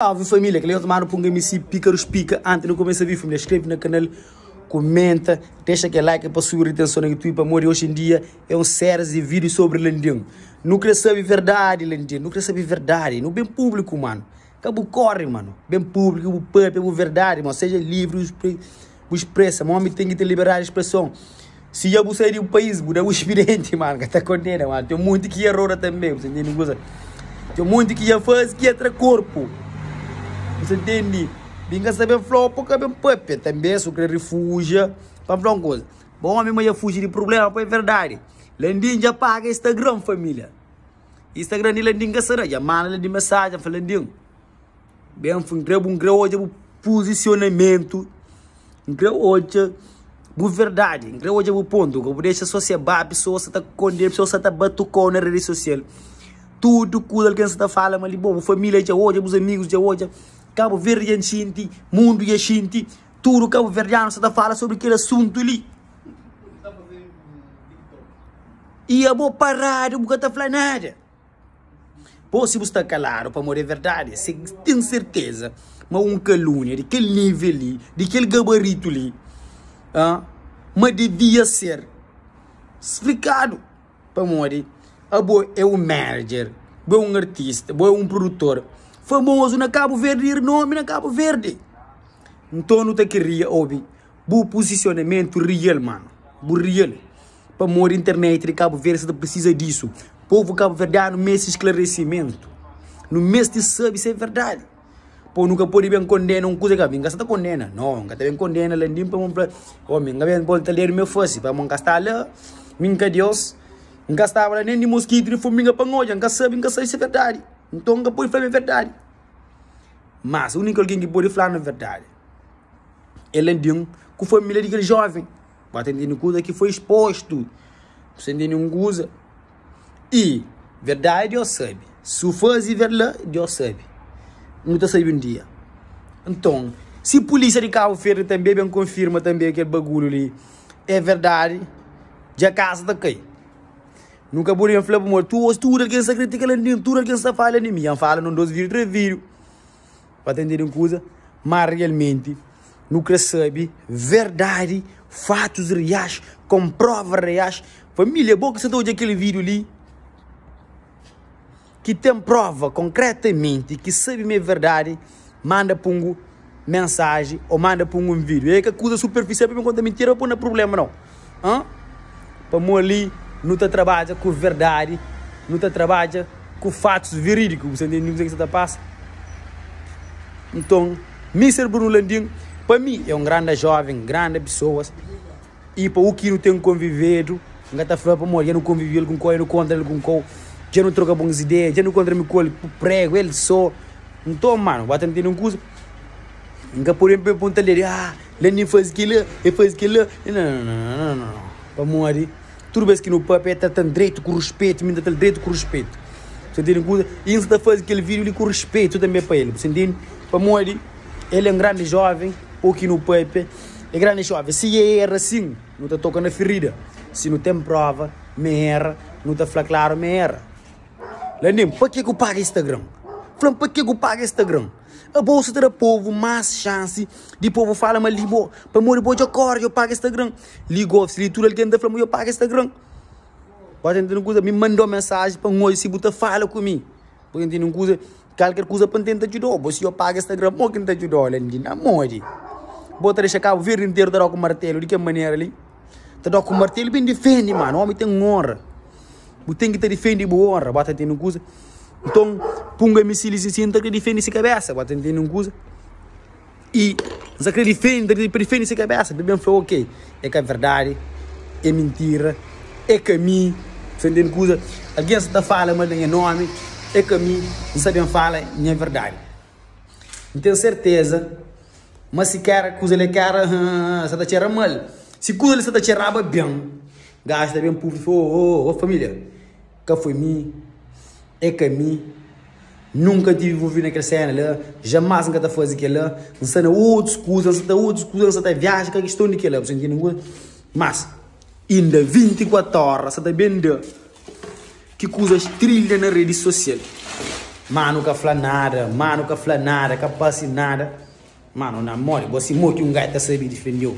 Salve família, que eu tomar um punga MC Pícaros Pica. Antes de começar a ver família, inscreve no canal, comenta, deixa aquele like para sua retenção no YouTube. Amor, hoje em dia é um série de vídeos sobre Landinho. Não quer saber verdade, Landinho, não quer saber verdade, não bem público, mano. Cabo corre, mano, bem público, o pub, o verdade, mano. Seja livre, o expressa, o homem tem que ter liberdade de expressão. Se eu sair do país, mudar o experiente, mano, que está condena, mano. Tem muito que errou também, você entende? Tem muito que já faz que entra corpo. Você entende? Vinga saber flop, porque é bem pepe. Também, se quer refúgio, para falar uma coisa. Bom, homem, mas já fugir de problema, pois é verdade. Landinho já paga Instagram, família. Instagram de Landinho que será? Já manda de mensagem para Landinho. Bem, um grau hoje, o posicionamento. Um grau hoje, a verdade. Um grau hoje, o ponto. Que deixa a sociedade, pessoas que estão condendo, pessoas que estão batucando na rede social. Tudo que alguém está falando, mas bom, a família já hoje, os amigos já hoje. Cabo Verde e Xinti, mundo e Xinti, tudo Cabo Verdeano está falando sobre aquele assunto ali. E eu vou parar, eu não estou falando nada. Pô, se você está calado para morrer verdade, você tem certeza, mas um calúnia, daquele nível ali, daquele gabarito ali, mas devia ser explicado para morrer. É um manager, é um artista, é um produtor famoso na Cabo Verde e renome na Cabo Verde. Então não te queria ouvir o posicionamento real, mano. O real. Para morrer internet de Cabo Verde, você precisa disso. O povo cabo-verdiano mês esclarecimento. No mês de sabe se é verdade. Pô, nunca pode bem condenar uma coisa que a minha está condena. Não, nunca bem condena, Landinho para montar. Oh, minha bem pode ler meu fosse para montar lá. Minha Deus. Nunca estava nem de mosquito, nem formiga para hoje. Nunca sabe se é verdade. Então nunca pode falar a verdade. Mas o único alguém que pode falar a verdade é Landinho com a família daquele jovem. Vai entender uma coisa que foi exposto. Você entende uma coisa? E verdade Deus sabe. Se faz e verdade Deus sabe. Não está sabendo um dia. Então, se a polícia de Cabo Verde também bem confirma também aquele bagulho ali é verdade, já casa da quem? Nunca poderiam falar para o tudo alguém se critica Landinho, tudo alguém se fala de mim. Eu falo num 2 vídeos, 3 vídeos. Para entender uma coisa, mas realmente nunca sabe verdade, fatos reais, com provas reais. Família, boa que você está hoje aquele vídeo ali que tem prova concretamente que sabe minha verdade, manda para um mensagem ou manda para um vídeo. É que a coisa superficial para me contar mentira, não é problema não. Para mim ali não te trabalha com verdade, não te trabalha com fatos verídicos. Você entende o que você está passando? Então, Mr. Bruno Landinho, para mim, é um grande jovem, grande pessoa. E para o que não tem convivido, não está falando para mim, já não convivi com coisa, não contra ele com coisa, já não troca boas ideias, já não contra me com ele prego, ele só. Então, mano, vai entender uma coisa. Nunca por exemplo, perguntar ele, Landinho faz aquilo, ele faz aquilo. Não. Para mim, tudo bem que no papel está tendo direito com respeito, me dá direito com respeito. Você entende uma coisa? E ele está fazendo aquele vídeo ali com respeito também para ele. Você entende? Para mim, ele é um grande jovem, pouco no papel, é grande jovem. Se ele erra assim, não está tocando na ferida. Se não tem prova, me erra, não está falando claro, me erra. Landinho, para que eu pago Instagram? Falando, para que eu pago Instagram? A bolsa terá povo mais chance de povo fala, mas ligou. Para morrer, eu acordo, eu pago Instagram. Ligou, se tudo alguém está falando, eu pago Instagram. Pode entender uma coisa, me mandou mensagem para hoje, se você fala comigo. Pode entender uma coisa, qualquer coisa para tentar ajudar. Se eu pago Instagram, eu tento ajudar, Landinho, amor. Bota deixa cá o verde inteiro, tá com o martelo, de que maneira ali? Tá com o martelo, bem defende, mano. O homem tem honra. Você tem que te defender boa honra, bota entender uma coisa. Então, punga me se sinta que defende essa cabeça, bota entender uma coisa. E, se que defende essa cabeça, bem foi ok. É que é verdade, é mentira, é caminho, você entende uma coisa. Alguém está falando, mas não é nome, é caminho, não sabe falar, não é verdade. Não tenho certeza, mas se quer, coisa ele quer, você está cheirando mal. Se coisa ele está cheirando bem, gasta bem público, família, que foi mim. É que a mim nunca tive envolvido naquela cena lá, jamais nunca fazer aquilo lá, não sei outras coisas, não sei viagem, que é questão daquilo lá, você entende? Mas, ainda 24 horas, você está bem que coisas trilham na rede social. Mano, nunca fala nada, mano, nunca fala nada, capaz nada. Mano, na memória, você muito um gajo tá sabendo defender.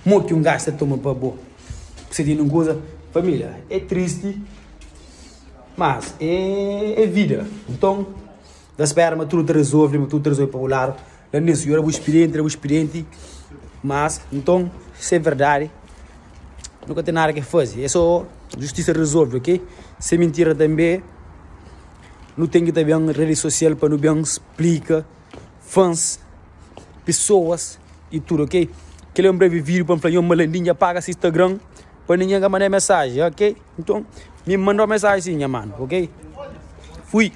Muito um gajo tá tomando para boa. Você diz uma coisa, família, é triste, mas é vida. Então, da espera, mas tudo resolve para o lado. Lá nisso, eu era experiente, mas, então, se é verdade, nunca tem nada que fazer. É só justiça resolve, ok? Se é mentira também, não tem que ter bem rede social para não bem explica fãs, pessoas e tudo, ok? Aquele um breve vídeo para falar, eu malandinha, apaga esse Instagram para ninguém mandar mensagem, ok? Então, me mandou uma mensagem, mano, ok? Fui.